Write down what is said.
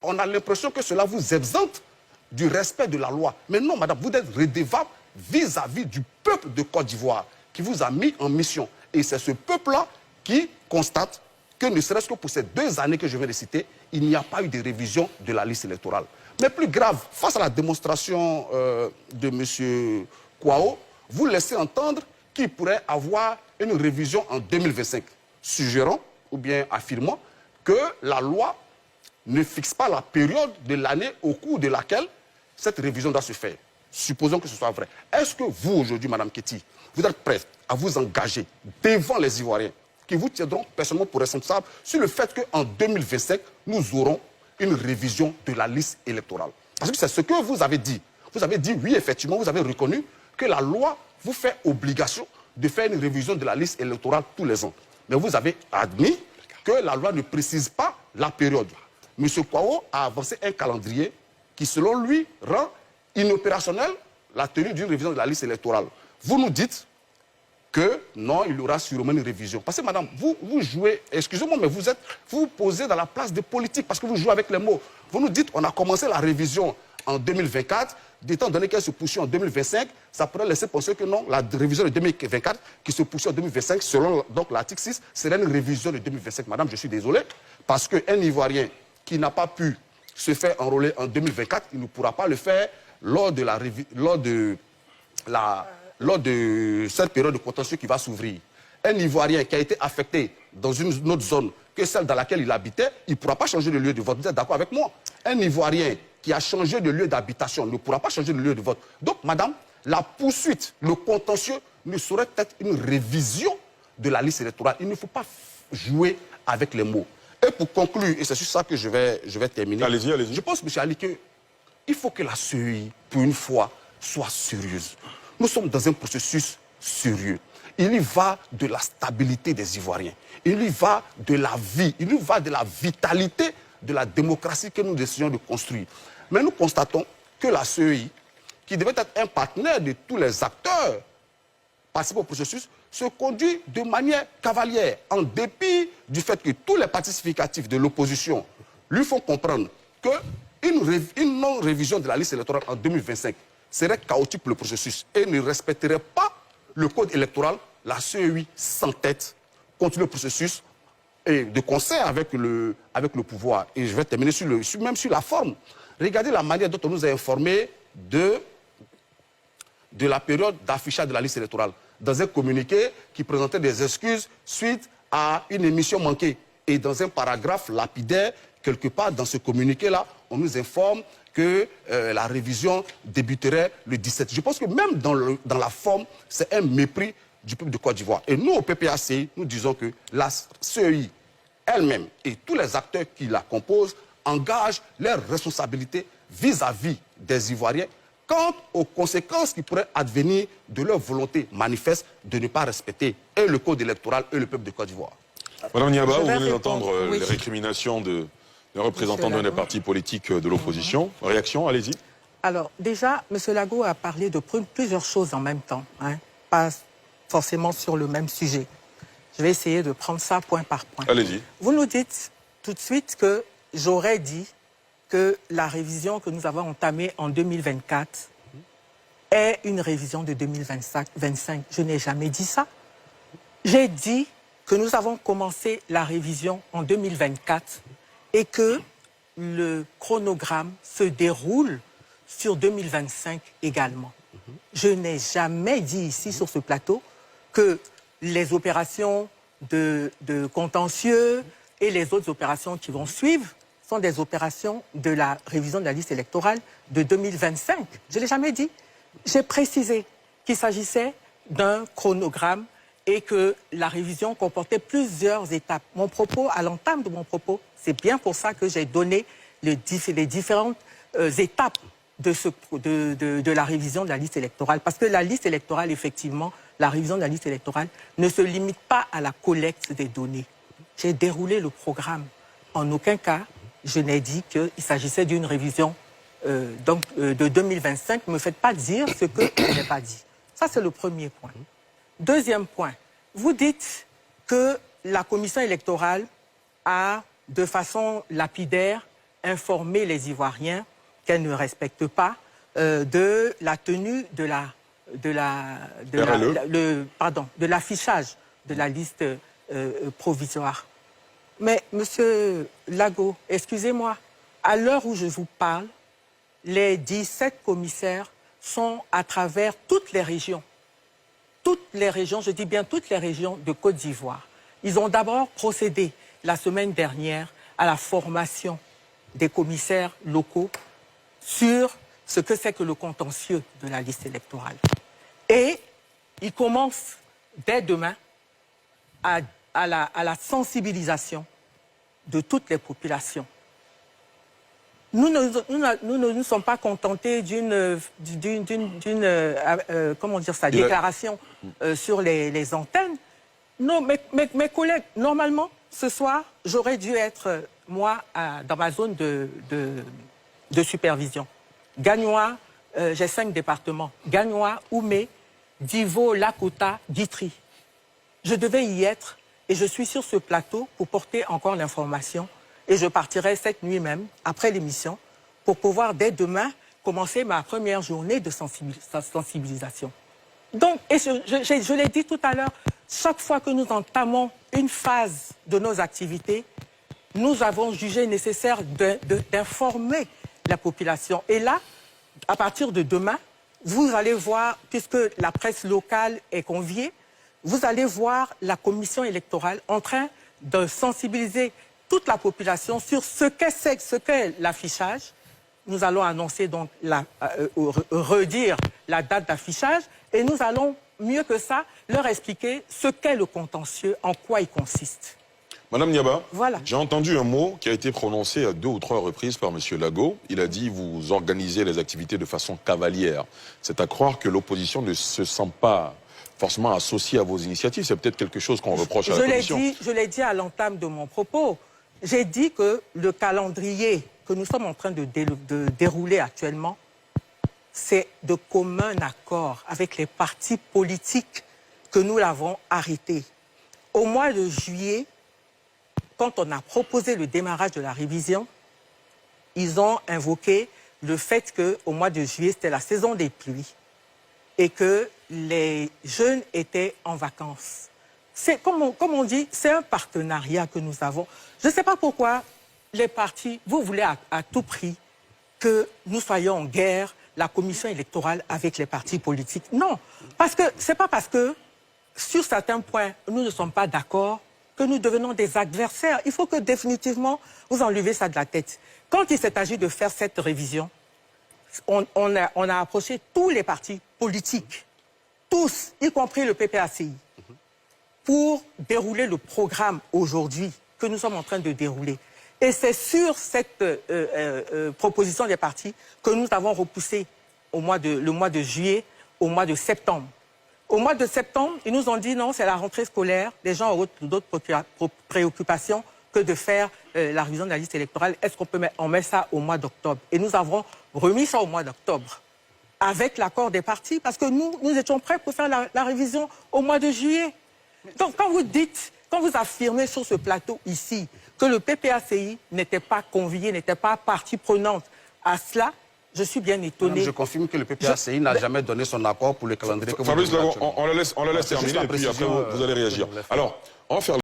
On a l'impression que cela vous exempte du respect de la loi. Mais non, madame, vous êtes redevable vis-à-vis du peuple de Côte d'Ivoire qui vous a mis en mission. Et c'est ce peuple-là qui constate que ne serait-ce que pour ces 2 années que je viens de citer, il n'y a pas eu de révision de la liste électorale. Mais plus grave, face à la démonstration de M. Kouao, vous laissez entendre qu'il pourrait avoir une révision en 2025, suggérant ou bien affirmant que la loi ne fixe pas la période de l'année au cours de laquelle cette révision doit se faire. Supposons que ce soit vrai. Est-ce que vous, aujourd'hui, Mme Ketti, vous êtes prête à vous engager devant les Ivoiriens qui vous tiendront personnellement pour responsable sur le fait qu'en 2025, nous aurons une révision de la liste électorale? Parce que c'est ce que vous avez dit. Vous avez dit, oui, effectivement, vous avez reconnu que la loi vous fait obligation de faire une révision de la liste électorale tous les ans. Mais vous avez admis que la loi ne précise pas la période. M. Kouao a avancé un calendrier qui, selon lui, rend inopérationnel la tenue d'une révision de la liste électorale. Vous nous dites que non, il y aura sûrement une révision. Parce que, madame, vous jouez, excusez-moi, mais vous vous posez dans la place des politiques parce que vous jouez avec les mots. Vous nous dites, on a commencé la révision en 2024, étant donné qu'elle se poursuit en 2025, ça pourrait laisser penser que non, la révision de 2024 qui se poursuit en 2025, selon l'article 6, serait une révision de 2025. Madame, je suis désolé, parce qu'un Ivoirien qui n'a pas pu se faire enrôler en 2024, il ne pourra pas le faire lors de cette période de contentieux qui va s'ouvrir. Un Ivoirien qui a été affecté dans une autre zone que celle dans laquelle il habitait, il ne pourra pas changer de lieu de vote. Vous êtes d'accord avec moi? Un Ivoirien qui a changé de lieu d'habitation ne pourra pas changer de lieu de vote. Donc, madame, la poursuite, le contentieux ne saurait être une révision de la liste électorale. Il ne faut pas jouer avec les mots. Et pour conclure, et c'est sur ça que je vais terminer. Allez-y, allez-y. Je pense, M. Ali, qu'il faut que la CEI, pour une fois, soit sérieuse. Nous sommes dans un processus sérieux. Il y va de la stabilité des Ivoiriens. Il y va de la vie. Il y va de la vitalité de la démocratie que nous essayons de construire. Mais nous constatons que la CEI, qui devait être un partenaire de tous les acteurs participant au processus, se conduit de manière cavalière, en dépit du fait que tous les participatifs de l'opposition lui font comprendre qu'une non-révision de la liste électorale en 2025 serait chaotique pour le processus et ne respecterait pas le code électoral. La CEI s'entête contre le processus et de concert avec le pouvoir. Et je vais terminer même sur la forme. Regardez la manière dont on nous a informés de la période d'affichage de la liste électorale. Dans un communiqué qui présentait des excuses suite à une émission manquée. Et dans un paragraphe lapidaire, quelque part dans ce communiqué-là, on nous informe que la révision débuterait le 17. Je pense que même dans la forme, c'est un mépris du peuple de Côte d'Ivoire. Et nous, au PPACI, nous disons que la CEI elle-même et tous les acteurs qui la composent engagent leurs responsabilités vis-à-vis des Ivoiriens quant aux conséquences qui pourraient advenir de leur volonté manifeste de ne pas respecter et le code électoral et le peuple de Côte d'Ivoire. Madame Niaba, vous venez d'entendre les récriminations des représentants d'un parti politique de l'opposition. Réaction, allez-y. Alors, déjà, M. Lago a parlé de plusieurs choses en même temps, hein, pas forcément sur le même sujet. Je vais essayer de prendre ça point par point. Allez-y. Vous nous dites tout de suite que j'aurais dit que la révision que nous avons entamée en 2024 est une révision de 2025. Je n'ai jamais dit ça. J'ai dit que nous avons commencé la révision en 2024 et que le chronogramme se déroule sur 2025 également. Je n'ai jamais dit ici sur ce plateau que les opérations de contentieux et les autres opérations qui vont suivre sont des opérations de la révision de la liste électorale de 2025. Je ne l'ai jamais dit. J'ai précisé qu'il s'agissait d'un chronogramme et que la révision comportait plusieurs étapes. Mon propos, à l'entame de mon propos, c'est bien pour ça que j'ai donné les différentes étapes de la révision de la liste électorale. Parce que la liste électorale, effectivement, la révision de la liste électorale ne se limite pas à la collecte des données. J'ai déroulé le programme. En aucun cas, je n'ai dit qu'il s'agissait d'une révision de 2025. Ne me faites pas dire ce que je n'ai pas dit. Ça, c'est le premier point. Deuxième point, vous dites que la commission électorale a, de façon lapidaire, informer les Ivoiriens qu'elle ne respecte pas de la tenue de l'affichage de la liste provisoire. Mais, Monsieur Lago, excusez-moi, à l'heure où je vous parle, les 17 commissaires sont à travers toutes les régions. Toutes les régions, je dis bien toutes les régions de Côte d'Ivoire. Ils ont d'abord procédé la semaine dernière à la formation des commissaires locaux sur ce que c'est que le contentieux de la liste électorale. Et ils commencent dès demain à la sensibilisation de toutes les populations. Nous ne sommes pas contentés d'une déclaration sur les antennes. Non, mes collègues, normalement, ce soir, j'aurais dû être, moi, dans ma zone de supervision. Gagnois, j'ai 5 départements. Gagnois, Oumé, Divo, Lakota, Guitry. Je devais y être et je suis sur ce plateau pour porter encore l'information. Et je partirai cette nuit même, après l'émission, pour pouvoir, dès demain, commencer ma première journée de sensibilisation. Donc, et je l'ai dit tout à l'heure, chaque fois que nous entamons une phase de nos activités, nous avons jugé nécessaire d'informer la population. Et là, à partir de demain, vous allez voir, puisque la presse locale est conviée, vous allez voir la commission électorale en train de sensibiliser toute la population sur ce qu'est l'affichage. Nous allons annoncer donc, redire la date d'affichage et nous allons, mieux que ça, leur expliquer ce qu'est le contentieux, en quoi il consiste. Madame Niaba, voilà. J'ai entendu un mot qui a été prononcé à 2 ou 3 reprises par M. Lago. Il a dit « vous organisez les activités de façon cavalière ». C'est à croire que l'opposition ne se sent pas forcément associée à vos initiatives. C'est peut-être quelque chose qu'on reproche à la Commission. Je l'ai dit à l'entame de mon propos. J'ai dit que le calendrier que nous sommes en train de dérouler actuellement, c'est de commun accord avec les partis politiques que nous l'avons arrêté. Au mois de juillet, quand on a proposé le démarrage de la révision, ils ont invoqué le fait qu'au mois de juillet, c'était la saison des pluies et que les jeunes étaient en vacances. C'est, comme on dit, c'est un partenariat que nous avons. Je ne sais pas pourquoi les partis, vous voulez à tout prix que nous soyons en guerre, la commission électorale avec les partis politiques. Non, parce que c'est pas parce que sur certains points, nous ne sommes pas d'accord que nous devenons des adversaires. Il faut que définitivement, vous enlevez ça de la tête. Quand il s'est agi de faire cette révision, on a approché tous les partis politiques, tous, y compris le PPACI, pour dérouler le programme aujourd'hui que nous sommes en train de dérouler. Et c'est sur cette proposition des partis que nous avons repoussé le mois de juillet au mois de septembre. Au mois de septembre, ils nous ont dit non, c'est la rentrée scolaire, les gens ont d'autres préoccupations que de faire la révision de la liste électorale. Est-ce qu'on met ça au mois d'octobre? Et nous avons remis ça au mois d'octobre, avec l'accord des partis, parce que nous étions prêts pour faire la révision au mois de juillet. Donc quand vous dites, quand vous affirmez sur ce plateau ici, que le PPACI n'était pas convié, n'était pas partie prenante à cela, je suis bien étonné. Je confirme que le PPACI n'a jamais donné son accord pour le calendrier que vous Fabrice Lago, on la laisse terminer et puis après vous allez réagir. Alors, on va faire